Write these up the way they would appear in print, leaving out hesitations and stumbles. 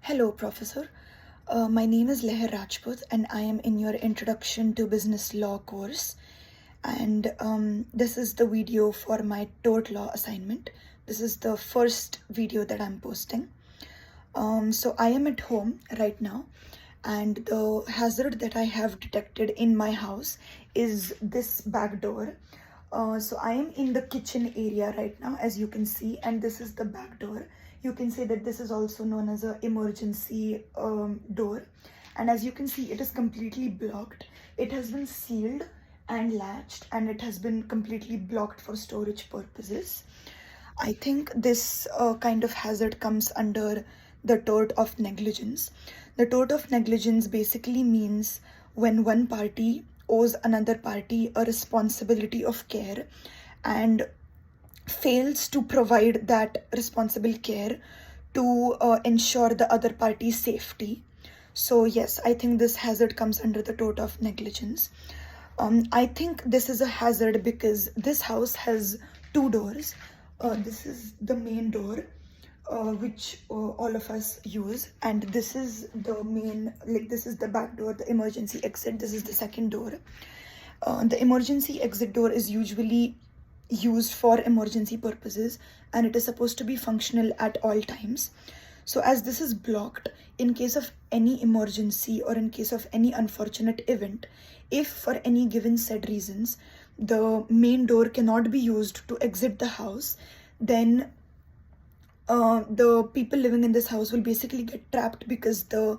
Hello, Professor. My name is Leher Rajput, and I am in your Introduction to Business Law course. And this is the video for my tort law assignment. This is the first video that I'm posting. So I am at home right now, and the hazard that I have detected in my house is this back door. So I am in the kitchen area right now, as you can see, and this is the back door. You can say that this is also known as an emergency door. And as you can see, it is completely blocked. It has been sealed and latched, and it has been completely blocked for storage purposes. I think this kind of hazard comes under the tort of negligence. The tort of negligence basically means when one party owes another party a responsibility of care and fails to provide that responsible care to ensure the other party's safety. So yes, I think this hazard comes under the tort of negligence. I think this is a hazard because this house has two doors. This is the main door, which all of us use, and this is the main, like this is the back door, the emergency exit. This is the second door. The emergency exit door is usually used for emergency purposes, and it is supposed to be functional at all times. So as this is blocked, in case of any emergency or in case of any unfortunate event, if for any given said reasons the main door cannot be used to exit the house, then the people living in this house will basically get trapped because the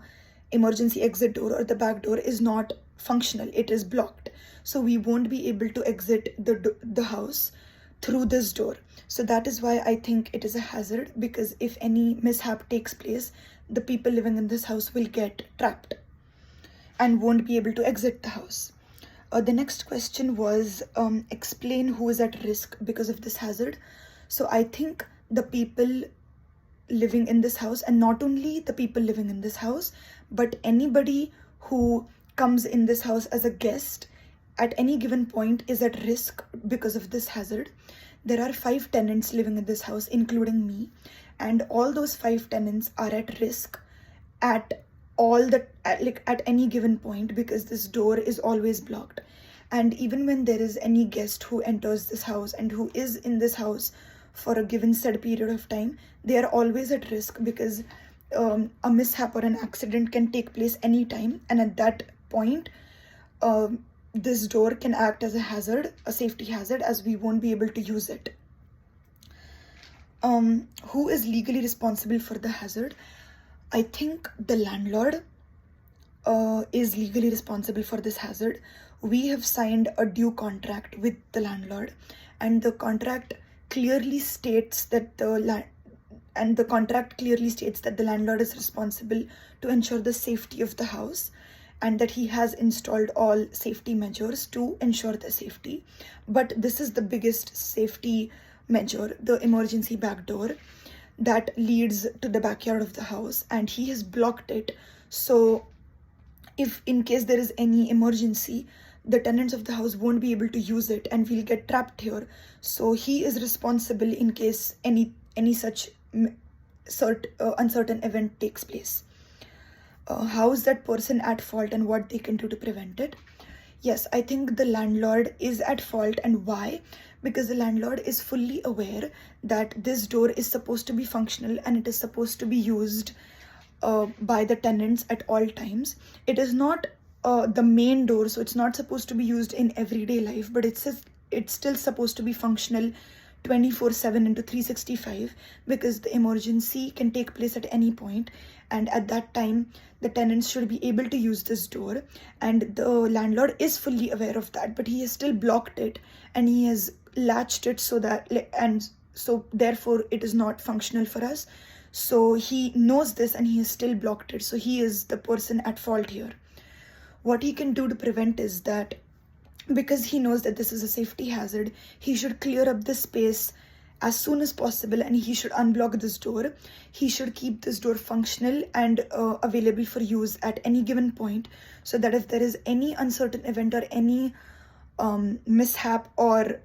emergency exit door or the back door is not functional. It is blocked, so we won't be able to exit the house through this door. So that is why I think it is a hazard, because if any mishap takes place, the people living in this house will get trapped and won't be able to exit the house. The next question was explain who is at risk because of this hazard. So I think the people living in this house, and not only the people living in this house, but anybody who comes in this house as a guest at any given point is at risk because of this hazard. There are 5 tenants living in this house, including me, and all those 5 tenants are at risk at any given point, because this door is always blocked. And even when there is any guest who enters this house and who is in this house for a given said period of time, they are always at risk, because a mishap or an accident can take place anytime, and at that point this door can act as a hazard, a safety hazard, as we won't be able to use it. Who is legally responsible for the hazard? I think the landlord is legally responsible for this hazard. We have signed a due contract with the landlord, and the contract clearly states that the landlord is responsible to ensure the safety of the house, and that he has installed all safety measures to ensure the safety. But this is the biggest safety measure, the emergency back door that leads to the backyard of the house, and he has blocked it. So if in case there is any emergency, the tenants of the house won't be able to use it and we'll get trapped here. So he is responsible in case any such uncertain event takes place. How is that person at fault and what they can do to prevent it? Yes, I think the landlord is at fault. And why? Because the landlord is fully aware that this door is supposed to be functional and it is supposed to be used by the tenants at all times. It is not the main door, so it's not supposed to be used in everyday life, but it's still supposed to be functional 24/7 into 365, because the emergency can take place at any point, and at that time the tenants should be able to use this door. And the landlord is fully aware of that, but he has still blocked it and he has latched it so that, and so therefore it is not functional for us. So he knows this and he has still blocked it, so he is the person at fault here. What he can do to prevent is that, because he knows that this is a safety hazard, he should clear up the space as soon as possible, and he should unblock this door. He should keep this door functional and available for use at any given point, so that if there is any uncertain event or any mishap or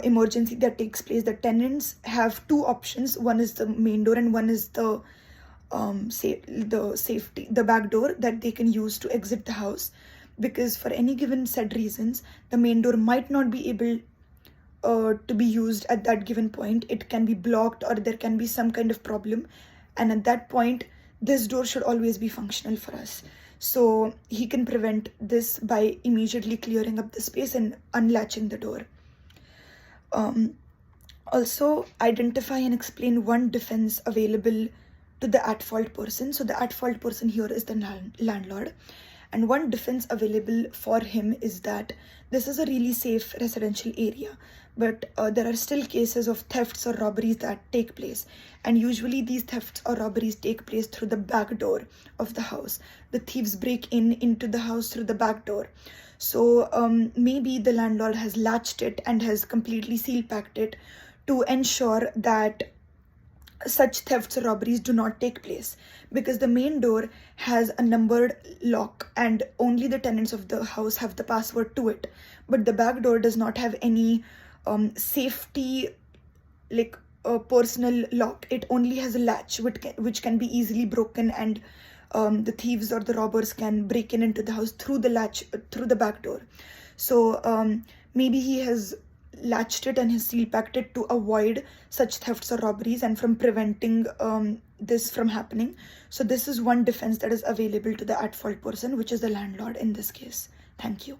emergency that takes place, the tenants have 2 options. One is the main door and one is the the back door that they can use to exit the house, because for any given said reasons the main door might not be able to be used at that given point. It can be blocked or there can be some kind of problem, and at that point this door should always be functional for us. So he can prevent this by immediately clearing up the space and unlatching the door. Also, identify and explain one defense available to the at-fault person. So the at-fault person here is the landlord, and one defense available for him is that this is a really safe residential area, but there are still cases of thefts or robberies that take place, and usually these thefts or robberies take place through the back door of the house. The thieves break into the house through the back door. So maybe the landlord has latched it and has completely seal packed it to ensure that such thefts or robberies do not take place, because the main door has a numbered lock and only the tenants of the house have the password to it, but the back door does not have any safety, like a personal lock. It only has a latch which can be easily broken, and the thieves or the robbers can break into the house through the latch, through the back door. So maybe he has latched it and has seal packed it to avoid such thefts or robberies and from preventing this from happening. So this is one defense that is available to the at-fault person, which is the landlord in this case. Thank you.